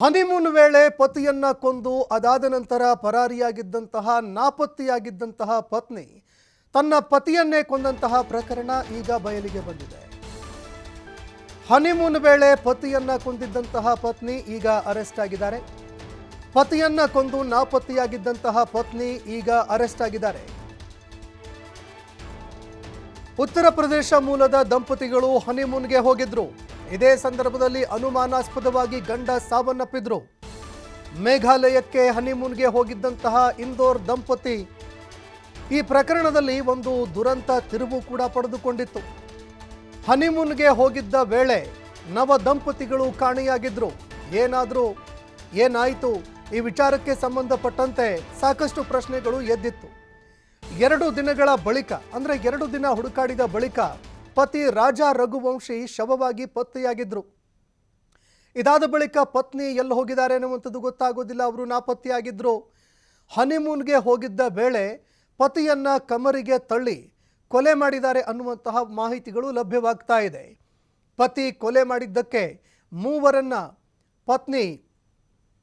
Honeymoon ವೇಳೆ ಪತಿಯನ್ನ ಕೊಂದು ಅದಾದ ನಂತರ ಪರಾರಿಯಾಗಿದ್ದಂತಹ ನಾಪತ್ತೆಯಾಗಿದ್ದಂತಹ ಪತ್ನಿ ತನ್ನ ಪತಿಯನ್ನೇ ಕೊಂದಂತಹ ಪ್ರಕರಣ ಈಗ ಬಯಲಿಗೆ ಬಂದಿದೆ. ಹನಿಮೂನ್ ವೇಳೆ ಪತಿಯನ್ನ ಕೊಂದಿದ್ದಂತಹ ಪತ್ನಿ ಈಗ ಅರೆಸ್ಟ್ ಆಗಿದ್ದಾರೆ. ಪತಿಯನ್ನ ಕೊಂದು ನಾಪತ್ತೆಯಾಗಿದ್ದಂತಹ ಪತ್ನಿ ಈಗ ಅರೆಸ್ಟ್ ಆಗಿದ್ದಾರೆ. ಉತ್ತರ ಪ್ರದೇಶ ಮೂಲದ ದಂಪತಿಗಳು ಹನಿಮೂನ್ಗೆ ಹೋಗಿದ್ರು. ಇದೇ ಸಂದರ್ಭದಲ್ಲಿ ಅನುಮಾನಾಸ್ಪದವಾಗಿ ಗಂಡ ಸಾವನ್ನಪ್ಪಿದ್ರು. ಮೇಘಾಲಯಕ್ಕೆ ಹನಿಮೂನ್ಗೆ ಹೋಗಿದ್ದಂತಹ ಇಂದೋರ್ ದಂಪತಿ ಈ ಪ್ರಕರಣದಲ್ಲಿ ಒಂದು ದುರಂತ ತಿರುವು ಕೂಡ ಪಡೆದುಕೊಂಡಿತ್ತು. ಹನಿಮೂನ್ಗೆ ಹೋಗಿದ್ದ ವೇಳೆ ನವ ದಂಪತಿಗಳು ಕಾಣೆಯಾಗಿದ್ರು. ಏನಾಯಿತು ಈ ವಿಚಾರಕ್ಕೆ ಸಂಬಂಧಪಟ್ಟಂತೆ ಸಾಕಷ್ಟು ಪ್ರಶ್ನೆಗಳು ಎದ್ದಿತ್ತು. 2 ದಿನಗಳ ಬಳಿಕ ಅಂದ್ರೆ 2 ದಿನ ಹುಡುಕಾಡಿದ ಬಳಿಕ ಪತಿ ರಾಜಾ ರಘುವಂಶಿ ಶವವಾಗಿ ಪತ್ತೆಯಾಗಿದ್ರು. ಇದಾದ ಬಳಿಕ ಪತ್ನಿ ಎಲ್ಲಿ ಹೋಗಿದ್ದಾರೆ ಅನ್ನುವಂಥದ್ದು ಗೊತ್ತಾಗೋದಿಲ್ಲ. ಅವರು ನಾಪತ್ತೆಯಾಗಿದ್ರು. ಹನಿಮೂನ್ಗೆ ಹೋಗಿದ್ದ ವೇಳೆ ಪತಿಯನ್ನ ಕಮರಿಗೆ ತಳ್ಳಿ ಕೊಲೆ ಮಾಡಿದ್ದಾರೆ ಅನ್ನುವಂತಹ ಮಾಹಿತಿಗಳು ಲಭ್ಯವಾಗ್ತಾ ಇದೆ. ಪತಿ ಕೊಲೆ ಮಾಡಿದ್ದಕ್ಕೆ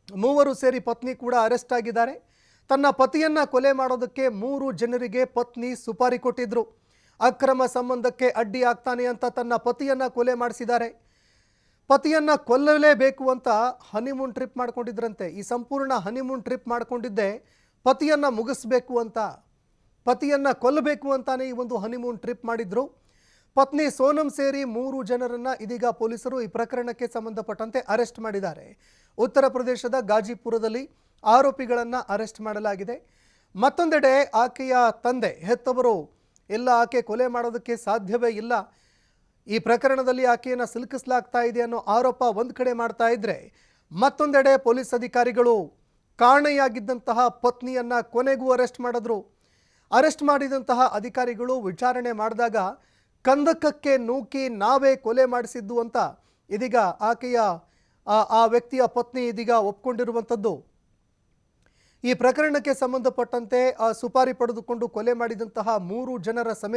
ಮೂವರು ಸೇರಿ ಪತ್ನಿ ಕೂಡ ಅರೆಸ್ಟ್ ಆಗಿದ್ದಾರೆ. ತನ್ನ ಪತಿಯನ್ನ ಕೊಲೆ ಮಾಡೋದಕ್ಕೆ 3 ಜನರಿಗೆ ಪತ್ನಿ ಸುಪಾರಿ ಕೊಟ್ಟಿದ್ರು. ಅಕ್ರಮ ಸಂಬಂಧಕ್ಕೆ ಅಡ್ಡಿ ಆಗ್ತಾನೆ ಅಂತ ತನ್ನ ಪತಿಯನ್ನ ಕೊಲೆ ಮಾಡಿಸಿದ್ದಾರೆ. ಪತಿಯನ್ನ ಕೊಲ್ಲಲೇಬೇಕು ಅಂತ ಹನಿಮೂನ್ ಟ್ರಿಪ್ ಮಾಡ್ಕೊಂಡಿದ್ರಂತೆ. ಈ ಸಂಪೂರ್ಣ ಹನಿಮೂನ್ ಟ್ರಿಪ್ ಮಾಡ್ಕೊಂಡಿದ್ದೆ ಪತಿಯನ್ನ ಮುಗಿಸ್ಬೇಕು ಅಂತ, ಪತಿಯನ್ನ ಕೊಲ್ಲಬೇಕು ಅಂತಾನೆ ಈ ಒಂದು ಹನಿಮೂನ್ ಟ್ರಿಪ್ ಮಾಡಿದ್ರು. ಪತ್ನಿ ಸೋನಂ ಸೇರಿ 3 ಜನರನ್ನ ಇದೀಗ ಪೊಲೀಸರು ಈ ಪ್ರಕರಣಕ್ಕೆ ಸಂಬಂಧಪಟ್ಟಂತೆ ಅರೆಸ್ಟ್ ಮಾಡಿದ್ದಾರೆ. ಉತ್ತರ ಪ್ರದೇಶದ ಗಾಜಿಪುರದಲ್ಲಿ ಆರೋಪಿಗಳನ್ನು ಅರೆಸ್ಟ್ ಮಾಡಲಾಗಿದೆ. ಮತ್ತೊಂದೆಡೆ ಆಕೆಯ ತಂದೆ ಹೆತ್ತವರು ಇಲ್ಲ, ಆಕೆ ಕೊಲೆ ಮಾಡೋದಕ್ಕೆ ಸಾಧ್ಯವೇ ಇಲ್ಲ, ಈ ಪ್ರಕರಣದಲ್ಲಿ ಆಕೆಯನ್ನು ಸಿಲುಕಿಸಲಾಗ್ತಾ ಇದೆ ಅನ್ನೋ ಆರೋಪ ಒಂದು ಕಡೆ ಮಾಡ್ತಾ ಇದ್ರೆ, ಮತ್ತೊಂದೆಡೆ ಪೊಲೀಸ್ ಅಧಿಕಾರಿಗಳು ಕಾಣೆಯಾಗಿದ್ದಂತಹ ಪತ್ನಿಯನ್ನ ಕೊನೆಗೂ ಅರೆಸ್ಟ್ ಮಾಡಿದ್ರು. ಅರೆಸ್ಟ್ ಮಾಡಿದಂತಹ ಅಧಿಕಾರಿಗಳು ವಿಚಾರಣೆ ಮಾಡಿದಾಗ ಕಂದಕಕ್ಕೆ ನೂಕಿ ನಾವೇ ಕೊಲೆ ಮಾಡಿಸಿದ್ದು ಅಂತ ಇದೀಗ ಆಕೆಯ ಆ ವ್ಯಕ್ತಿಯ ಪತ್ನಿ ಇದೀಗ ಒಪ್ಕೊಂಡಿರುವಂಥದ್ದು. ಈ ಪ್ರಕರಣಕ್ಕೆ ಸಂಬಂಧಪಟ್ಟಂತೆ ಸುಪಾರಿ ಪಡೆದುಕೊಂಡು ಕೊಲೆ ಮಾಡಿದಂತಹ 3 ಜನರ ಸಮೇತ